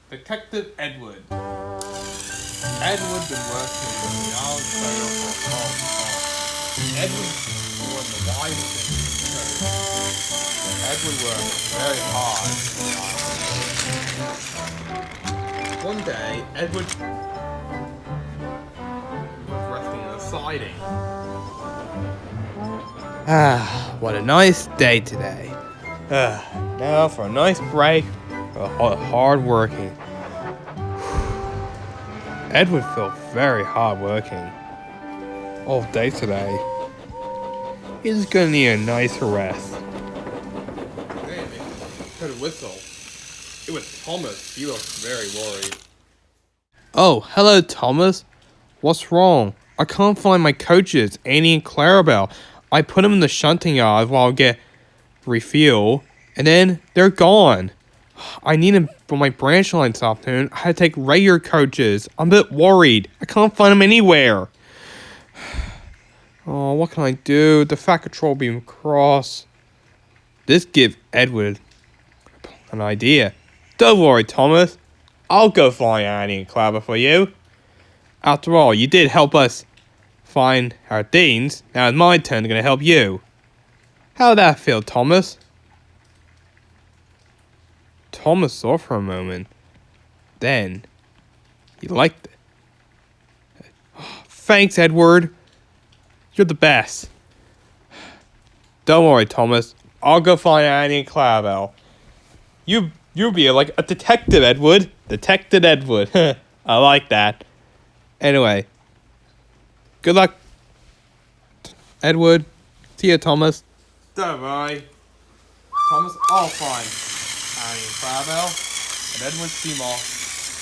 Detective Edward. Edward been working in the yard sale for a long time. Edward was the wisest in his church. Edward worked very hard. One day, Edward was resting in the siding. What a nice day today. Now for a nice break. Hard working. Edward felt very hard working all day today. He's gonna need a nice rest. Man, I heard a whistle. It was Thomas. He looked very worried. Oh, hello, Thomas. What's wrong? I can't find my coaches, Annie and Clarabelle. I put them in the shunting yard while I get refuel, and then they're gone. I need them for my branch line this afternoon. I had to take regular coaches. I'm a bit worried. I can't find them anywhere. Oh, what can I do? The Fat Control beam cross. This gives Edward an idea. Don't worry, Thomas. I'll go find Annie and Clara for you. After all, you did help us find our things. Now it's my turn to help you. How'd that feel, Thomas? Thomas thought for a moment. Then, he liked it. Oh, thanks, Edward. You're the best. Don't worry, Thomas. I'll go find Annie and Clarabelle. You'll be like a detective, Edward. Detective Edward. I like that. Anyway. Good luck, Edward. See you, Thomas. Don't worry. Thomas, I'll find Annie and Clarabelle. And Edward Seymour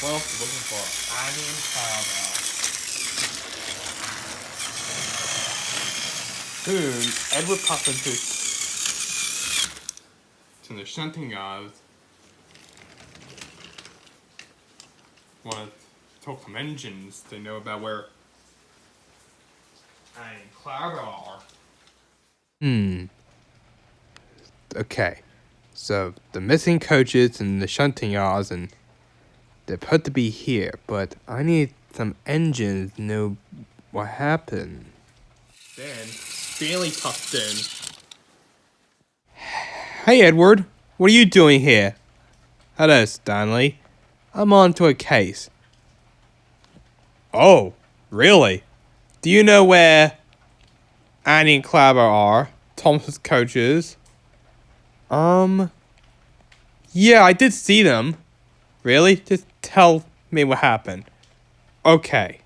went off looking for Annie and Clarabelle. Soon, Edward popped into the shunting yard. Wanted to talk some engines to know about where Annie and Clarabelle are. Okay. So, the missing coaches and the shunting yards, and they're put to be here, but I need some engines to know what happened. Then, Stanley popped in. Hey, Edward. What are you doing here? Hello, Stanley. I'm on to a case. Oh, really? Do you know where Annie and Clabber are? Thomas's coaches? Yeah, I did see them. Really? Just tell me what happened. Okay.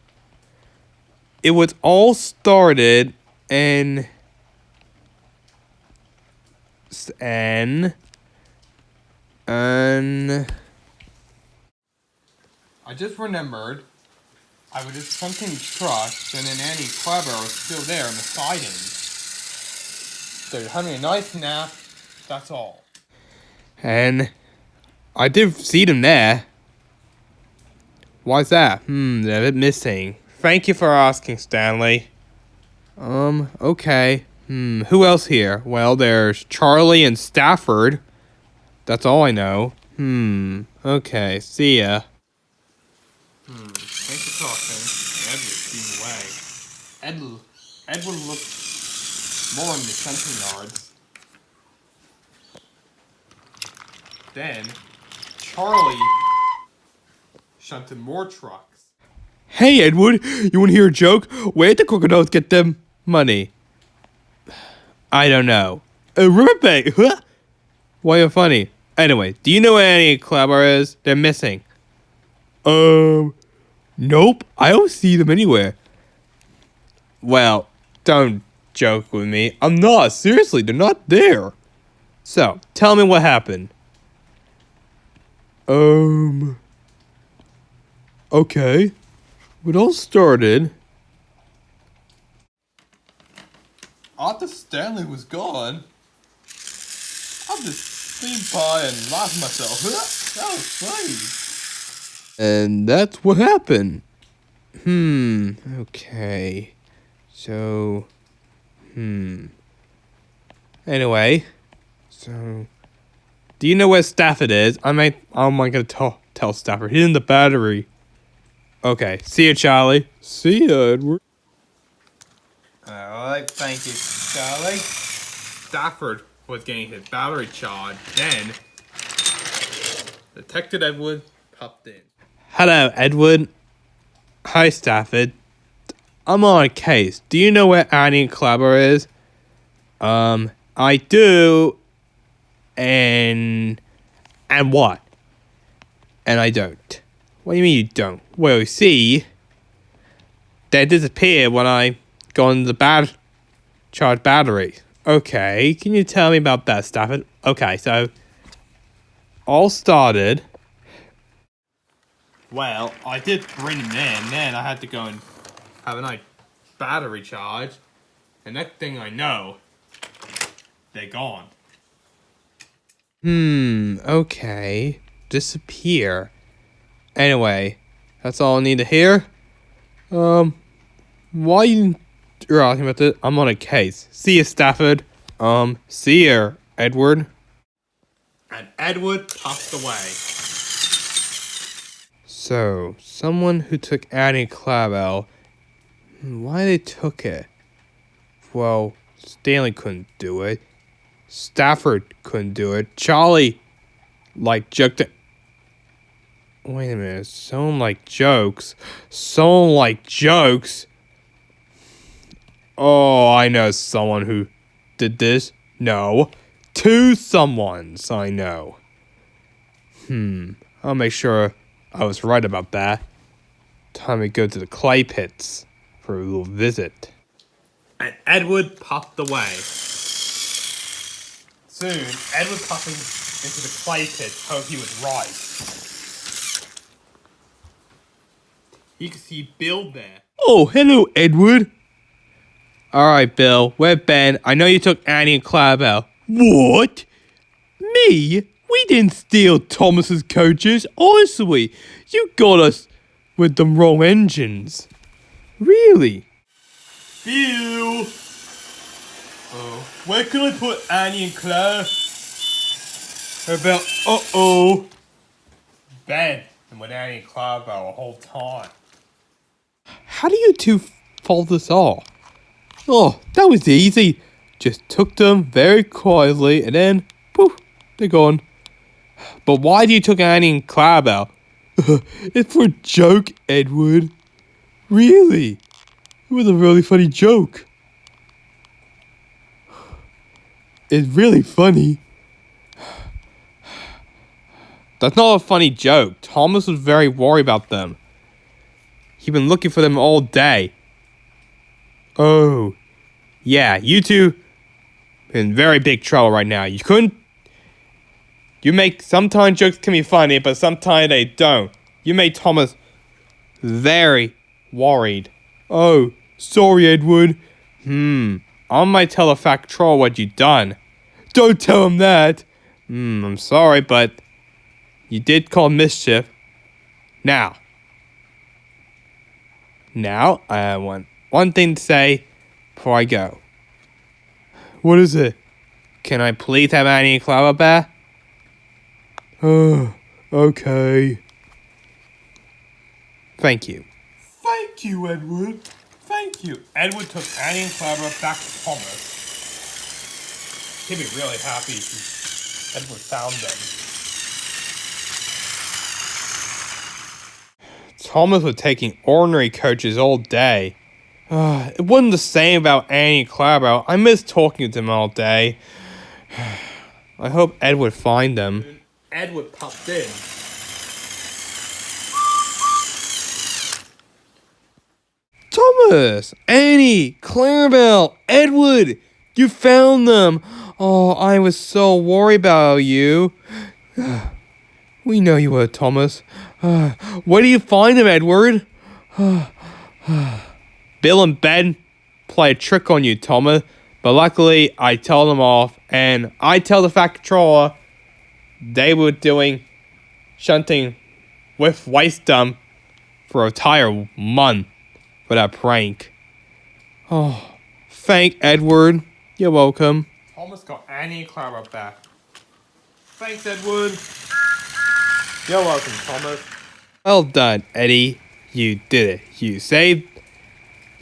It was all started in... I just remembered I was just hunting trucks and then Annie Clever was still there in the siding. So you're having a nice nap, that's all. And I did see them there. Why's that? They're a bit missing. Thank you for asking, Stanley. Okay. Who else here? Well, there's Charlie and Stafford. That's all I know. Okay, see ya. Thanks for talking. Edward seemed away. Edward looked more in the shunting yards. Then, Charlie shunted more trucks. Hey, Edward, you want to hear a joke? Where'd the crocodiles get them money? I don't know. A riverbank, huh? Why are you funny? Anyway, do you know where Annie Clabber is? They're missing. Nope. I don't see them anywhere. Well, don't joke with me. I'm not. Seriously, they're not there. So, tell me what happened. Okay. It all started... After Stanley was gone, I just stayed by and laughed myself. That was funny. And that's what happened. Okay. So, Anyway, so... Do you know where Stafford is? I'm not gonna talk tell Stafford. He's in the battery. Okay, see you, Charlie. See ya, Edward. Alright, thank you, Charlie. Stafford was getting his battery charged. Then, Detective Edward popped in. Hello, Edward. Hi, Stafford. I'm on a case. Do you know where Annie and Clabber is? I do. And what? And I don't. What do you mean you don't? Well, you see, they disappear when I go on the charged battery. Okay, can you tell me about that, Stafford? Okay, so all started. Well, I did bring them in, then I had to go and have a nice battery charge. And next thing I know, they're gone. Okay. Disappear. Anyway, that's all I need to hear. Why you're asking about this? I'm on a case. See ya, Stafford. See ya, Edward. And Edward passed away. So, someone who took Annie Clavel. Why they took it? Well, Stanley couldn't do it. Stafford couldn't do it. Charlie, joked it. Wait a minute. Someone like jokes. Someone like jokes. Oh, I know someone who did this. No. Two someones I know. I'll make sure I was right about that. Time to go to the clay pits for a little visit. And Edward popped away. Soon, Edward popping into the clay pits hoped he was right. He could see Bill there. Oh, hello, Edward. Alright, Bill. Where's Ben? I know you took Annie and Clarabelle. What? Me? We didn't steal Thomas's coaches. Honestly, you got us with the wrong engines. Really? Bill! Oh, where can I put Annie and Claire? About, Ben, and with Annie and Claire about a whole time. How do you two pull this off? Oh, that was easy. Just took them very quietly and then, poof, they're gone. But why do you took Annie and Clarabelle? It's for a joke, Edward. Really? It was a really funny joke. It's really funny. That's not a funny joke. Thomas was very worried about them. He'd been looking for them all day. Oh. Yeah, you two in very big trouble right now. Sometimes jokes can be funny, but sometimes they don't. You made Thomas very worried. Oh, sorry, Edward. I might tell the factory what you done. Don't tell him that. I'm sorry, but you did cause mischief. Now, I want one thing to say before I go. What is it? Can I please have Annie and Clara back? Oh, okay. Thank you. Thank you, Edward. Thank you. Edward took Annie and Clara back to Thomas. He'd be really happy if Edward found them. Thomas was taking ordinary coaches all day. It wasn't the same about Annie and Clara. I miss talking to them all day. I hope Ed would find them. Edward popped in. Thomas, Annie, Clarabelle, Edward, you found them. Oh, I was so worried about you. We know you were, Thomas. Where do you find them, Edward? Bill and Ben play a trick on you, Thomas. But luckily, I tell them off, and I tell the fact controller they were doing shunting with waste dump for an entire month for that prank. Oh, thank Edward. You're welcome. Almost got Annie and Clara back. Thanks, Edward. You're welcome, Thomas. Well done, Eddie. You did it. You saved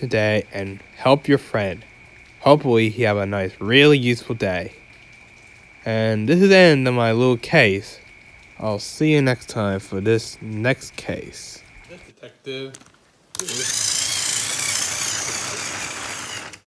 the day and helped your friend. Hopefully, you have a nice, really useful day. And this is the end of my little case. I'll see you next time for this next case. This detective is